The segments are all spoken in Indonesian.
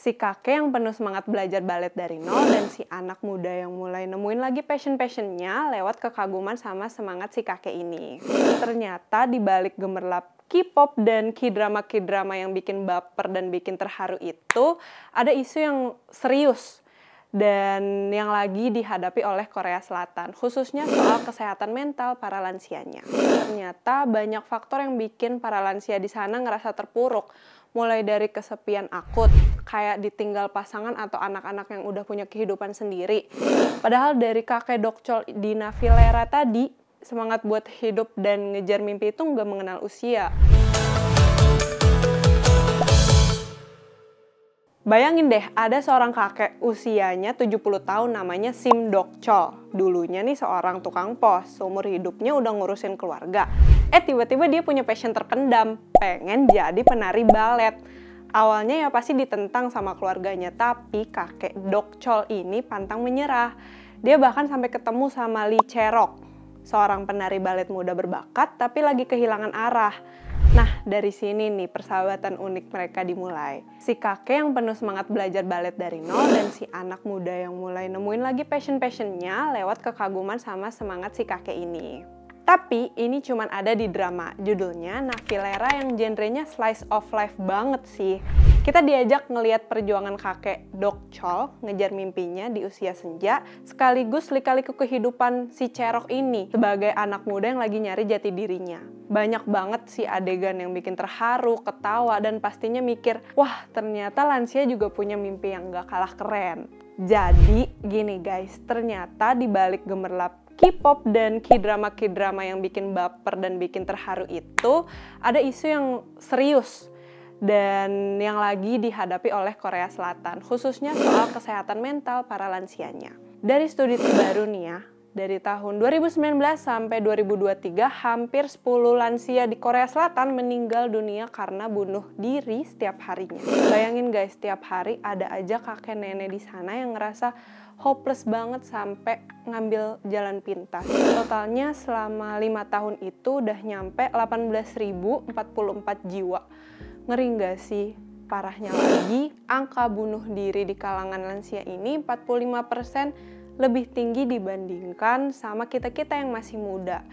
Si kakek yang penuh semangat belajar balet dari nol dan si anak muda yang mulai nemuin lagi passion-passionnya lewat kekaguman sama semangat si kakek ini. Ternyata di balik gemerlap K-pop dan K-drama yang bikin baper dan bikin terharu itu ada isu yang serius dan yang lagi dihadapi oleh Korea Selatan, khususnya soal kesehatan mental para lansianya. Ternyata banyak faktor yang bikin para lansia di sana ngerasa terpuruk, mulai dari kesepian akut, kayak ditinggal pasangan atau anak-anak yang udah punya kehidupan sendiri. Padahal dari kakek Dokchol di Navilera tadi, semangat buat hidup dan ngejar mimpi itu nggak mengenal usia. Bayangin deh, ada seorang kakek usianya 70 tahun namanya Sim Dokchol. Dulunya nih seorang tukang pos, seumur hidupnya udah ngurusin keluarga. Tiba-tiba dia punya passion terpendam, pengen jadi penari balet. Awalnya ya pasti ditentang sama keluarganya, tapi kakek Dokchol ini pantang menyerah. Dia bahkan sampai ketemu sama Lee Cherok, seorang penari balet muda berbakat tapi lagi kehilangan arah. Nah, dari sini nih persahabatan unik mereka dimulai. Si kakek yang penuh semangat belajar balet dari nol dan si anak muda yang mulai nemuin lagi passion-passionnya lewat kekaguman sama semangat si kakek ini. Tapi ini cuman ada di drama, judulnya Navilera yang genrenya slice of life banget sih. Kita diajak ngelihat perjuangan kakek Dokchol ngejar mimpinya di usia senja, sekaligus lika-liku kehidupan si Cherok ini sebagai anak muda yang lagi nyari jati dirinya. Banyak banget sih adegan yang bikin terharu, ketawa, dan pastinya mikir, wah ternyata lansia juga punya mimpi yang gak kalah keren. Jadi gini guys, ternyata di balik gemerlap K-pop dan K-drama yang bikin baper dan bikin terharu itu ada isu yang serius dan yang lagi dihadapi oleh Korea Selatan, khususnya soal kesehatan mental para lansianya. Dari studi terbaru nih ya, dari tahun 2019 sampai 2023 hampir 10 lansia di Korea Selatan meninggal dunia karena bunuh diri setiap harinya. Bayangin guys, setiap hari ada aja kakek nenek di sana yang ngerasa hopeless banget sampai ngambil jalan pintas. Totalnya selama 5 tahun itu udah nyampe 18.044 jiwa. Ngeri nggak sih? Parahnya lagi, angka bunuh diri di kalangan lansia ini 45% lebih tinggi dibandingkan sama kita-kita yang masih muda.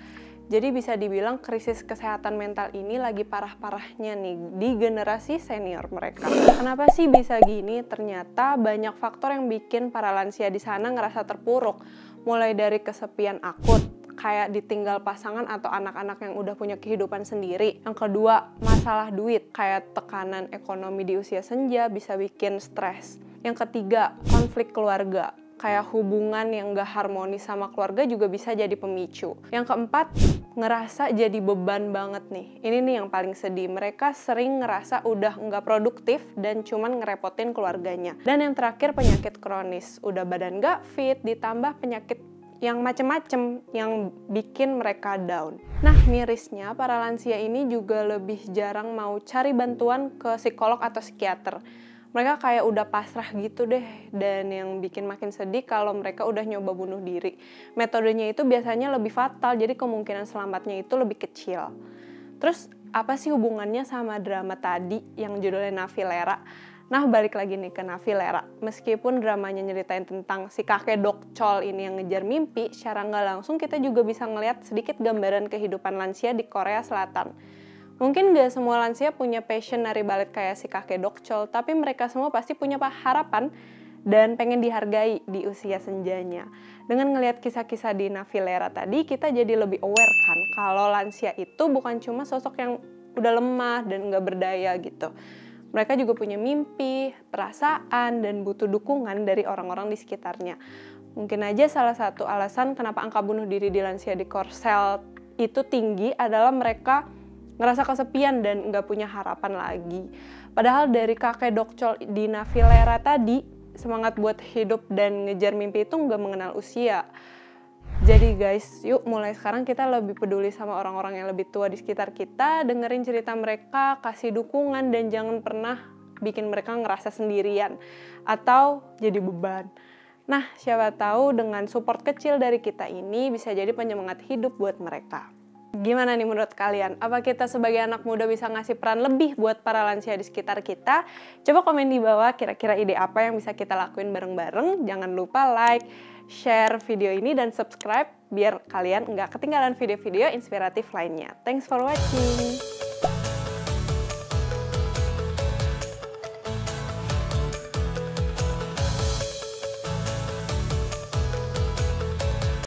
Jadi bisa dibilang krisis kesehatan mental ini lagi parah-parahnya nih di generasi senior mereka. Kenapa sih bisa gini? Ternyata banyak faktor yang bikin para lansia di sana ngerasa terpuruk. Mulai dari kesepian akut, kayak ditinggal pasangan atau anak-anak yang udah punya kehidupan sendiri. Yang kedua, masalah duit, kayak tekanan ekonomi di usia senja bisa bikin stres. Yang ketiga, konflik keluarga. Kayak hubungan yang gak harmonis sama keluarga juga bisa jadi pemicu. Yang keempat, ngerasa jadi beban banget nih. Ini nih yang paling sedih. Mereka sering ngerasa udah gak produktif dan cuman ngerepotin keluarganya. Dan yang terakhir, penyakit kronis. Udah badan gak fit, ditambah penyakit yang macem-macem yang bikin mereka down. Nah, mirisnya para lansia ini juga lebih jarang mau cari bantuan ke psikolog atau psikiater. Mereka kayak udah pasrah gitu deh, dan yang bikin makin sedih kalau mereka udah nyoba bunuh diri. Metodenya itu biasanya lebih fatal, jadi kemungkinan selamatnya itu lebih kecil. Terus apa sih hubungannya sama drama tadi yang judulnya Navilera? Nah, balik lagi nih ke Navilera. Meskipun dramanya nyeritain tentang si kakek Dokchol ini yang ngejar mimpi, secara nggak langsung kita juga bisa ngeliat sedikit gambaran kehidupan lansia di Korea Selatan. Mungkin gak semua lansia punya passion nari balet kayak si kakek Dokchol, tapi mereka semua pasti punya harapan dan pengen dihargai di usia senjanya. Dengan ngelihat kisah-kisah di Navilera tadi, kita jadi lebih aware kan kalau lansia itu bukan cuma sosok yang udah lemah dan gak berdaya gitu. Mereka juga punya mimpi, perasaan, dan butuh dukungan dari orang-orang di sekitarnya. Mungkin aja salah satu alasan kenapa angka bunuh diri di lansia di Korsel itu tinggi adalah mereka ngerasa kesepian dan nggak punya harapan lagi. Padahal dari kakek Dokchol di Navilera tadi, semangat buat hidup dan ngejar mimpi itu nggak mengenal usia. Jadi guys, yuk mulai sekarang kita lebih peduli sama orang-orang yang lebih tua di sekitar kita, dengerin cerita mereka, kasih dukungan, dan jangan pernah bikin mereka ngerasa sendirian atau jadi beban. Nah, siapa tahu dengan support kecil dari kita ini bisa jadi penyemangat hidup buat mereka. Gimana nih menurut kalian? Apa kita sebagai anak muda bisa ngasih peran lebih buat para lansia di sekitar kita? Coba komen di bawah kira-kira ide apa yang bisa kita lakuin bareng-bareng. Jangan lupa like, share video ini, dan subscribe biar kalian nggak ketinggalan video-video inspiratif lainnya. Thanks for watching!